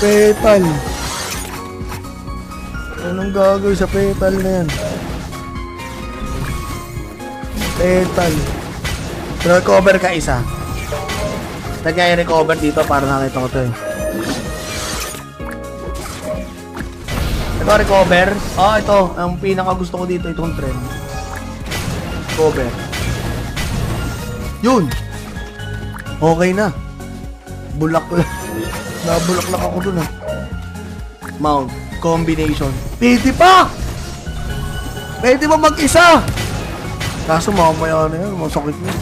Petal. Anong gagawin sa petal na yan? Petal. Recover ka isa. Saan nga i-recover dito para nakita ko to eh. Ito recover. Oh, ito. Ang pinaka gusto ko dito itong trend. Recover. Yun. Okay na. Bulak ko. Nabulaklak ako dun ah. Mount. Combination. Pwede pa! Pwede ba mag-isa? Kaso mamaya na yan. Masakit na.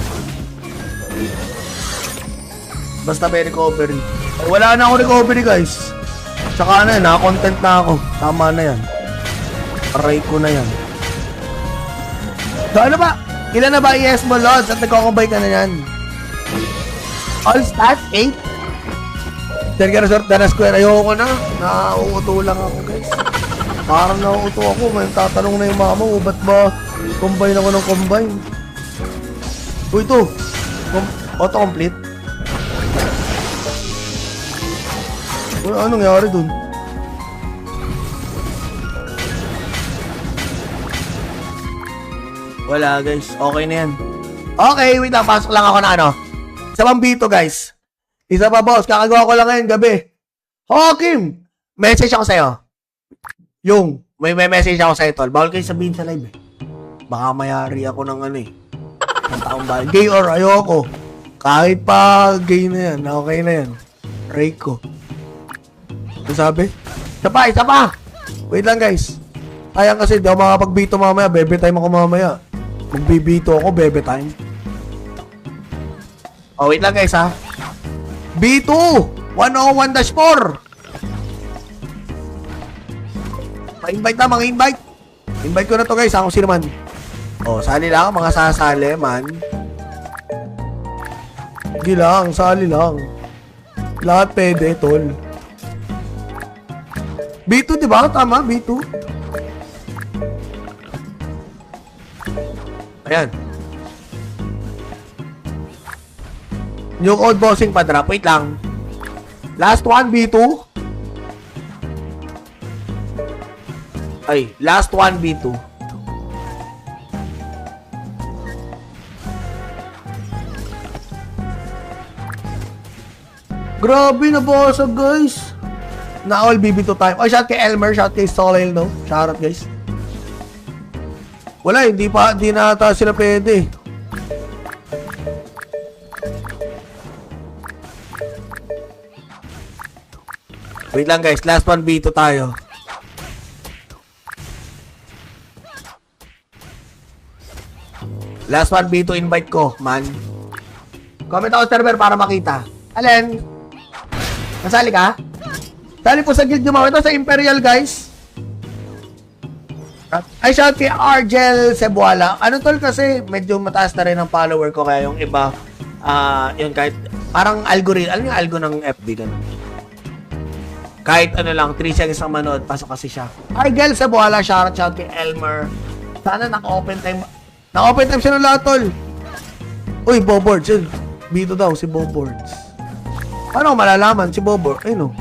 Basta may recovery. Ay, wala na ako recovery guys. Tsaka na yan. Naka-content na ako. Tama na yan. Aray ko na yan. So ano ba? Ilan na ba ES mo, Lods? At nagkakumbay ka na yan? All stats? 8? Then ka resort na square. Ayoko na. Nauuto lang ako guys. Parang nauuto ako. May tatanong na yung mama mo. Ba't ba combine ako ng combine? Uy, ito. Auto-complete. Uy, anong nangyari dun? Wala guys. Okay na yan. Okay, wait lang. Pasok lang ako na ano. Sa Bambito guys. Isa pa boss. Kakagawa ko lang ngayon gabi. Kim! Message ako sa'yo. May message ako sa'yo tol. Bawal kayo sabihin sa live eh. Baka mayari ako ng ano eh. Ng taong bahay. Gay or ayoko. Kahit pa gay na yan. Okay na yan. Ray ko. Ano sabi? Isa pa! Wait lang guys. Sayang kasi di ako makapagbito mamaya. Bebe time ako mamaya. Magbibito ako, bebe time. Oh, wait lang guys ha. B2! 101-4! Pa-invite na, mga invite. Invite ko na to guys, ako sino man. Oh, sali lang, mga sasali man. Hindi lang, sali lang. Lahat pwede, tol. B2, diba? Tama, B2. Ayan. New code bossing pa drop. Wait lang. Last one, B2. Ay, last one, B2. Grabe, nabasag guys. Na all BB2 time. Oh, shout kay Elmer, shout kay Solel, no? Shout out guys. Wala, hindi na ata sila pwede. Wait lang guys, last one B2 tayo. Last one B2 invite ko, man. Comment ako server para makita. Alin? Nasali ka? Sali po sa guild nyo mga ito sa Imperial guys. Ay, shout kay Argel Cebuala. Ano tol kasi medyo mataas na rin ang follower ko kaya yung iba yun kahit parang algorithm. Alam yung algo ng FB ganun. Kahit ano lang 3 seconds ang manood pasok kasi siya. Argel Cebuala, shout kay Elmer. Sana naka-open time. Naka-open time siya ng lahat tol. Uy, Bobords yun. Bito daw si Bobords. Paano ko malalaman si Bobords? Ay no.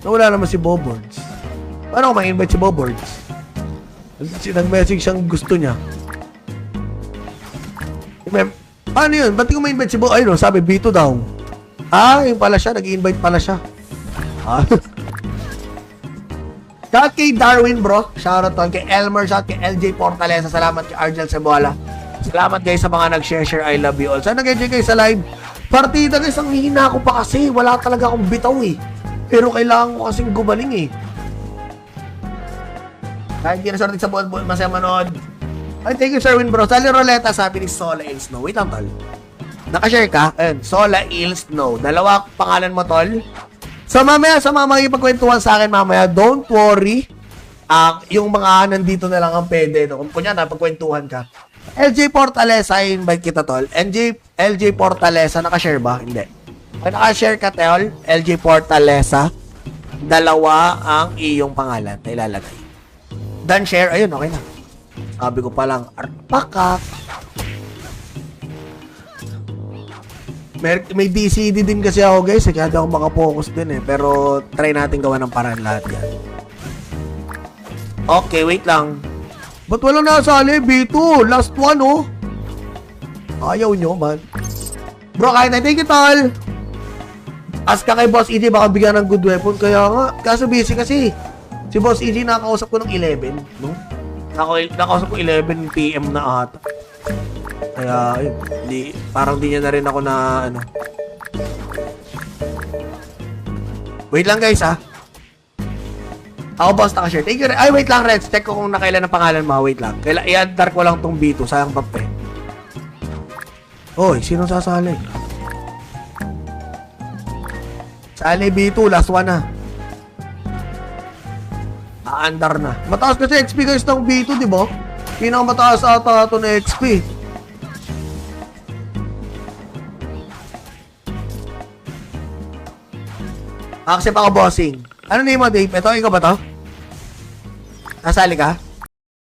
Nawala naman si Bobords. Paano ko ma-invite si Bobords? Nag-message siyang gusto niya. Paano yun? Ba't ko ma-invite si Bobords? Ay no, sabi Bito daw. Ah, yun pala siya. Nag-invite pala siya. Ah. Shout kay Darwin bro. Shoutout kay Elmer. Shout kay LJ Portalesa. Salamat kay Argel Cebuala. Salamat guys sa mga nag-share. I love you all. Sana nag-enjoy kayo sa live. Partida guys, ang hina ko pa kasi. Wala talaga akong bitaw eh. Pero kailangan ko kasing gumaling eh. Kahit hindi na sorting sa buwan, masaya manood. Ay, thank you Sir Win bro. Sally Roleta sabi ni Sola Il Snow. Wait lang tol. Nakashare ka? Ayun, Sola Il Snow. Dalawa pangalan mo tol. So mamaya sa mga makikipagkwentuhan sa akin mamaya, don't worry. Yung mga nandito na lang ang pwede. No? Kung kunya na, pagkwentuhan ka. LJ Portalesa, invite kita tol. LJ Portalesa, nakashare ba? Hindi. Kung nakashare ka tol, LJ Portalesa, dalawa ang iyong pangalan na ilalagay. Done share, ayun, okay na. Sabi ko palang, arpaka. May DCD din kasi ako guys, kaya di ako makapokus din eh. Pero try natin gawa ng paraan lahat yan. Okay, wait lang. Ba't walang nasali? B2, last one oh. Ayaw nyo man. Bro, kaya na, thank you tol. Ask ka kay Boss EJ, baka bigyan ng good weapon. Kaya nga, kaso busy kasi. Si Boss EJ nakakausap ko ng 11, no? Nakausap ko 11 PM na ata. Kaya, parang di niya na rin ako na, ano. Wait lang guys, ha. Ako boss, nakashare. Thank you. Ay, wait lang, Reds. Check ko kung nakailan ang pangalan mo. Wait lang. I-addar ko lang tong B2. Sayang pa eh. Hoy, sino sasali? Sali B2. Last one na. Aandar na. Mataas kasi XP guys ng B2, di ba? Pinakamataas ata ito na XP. Accept ako bossing. Ano name mo, Dave? Ito, ikaw ba to? Nasali ka?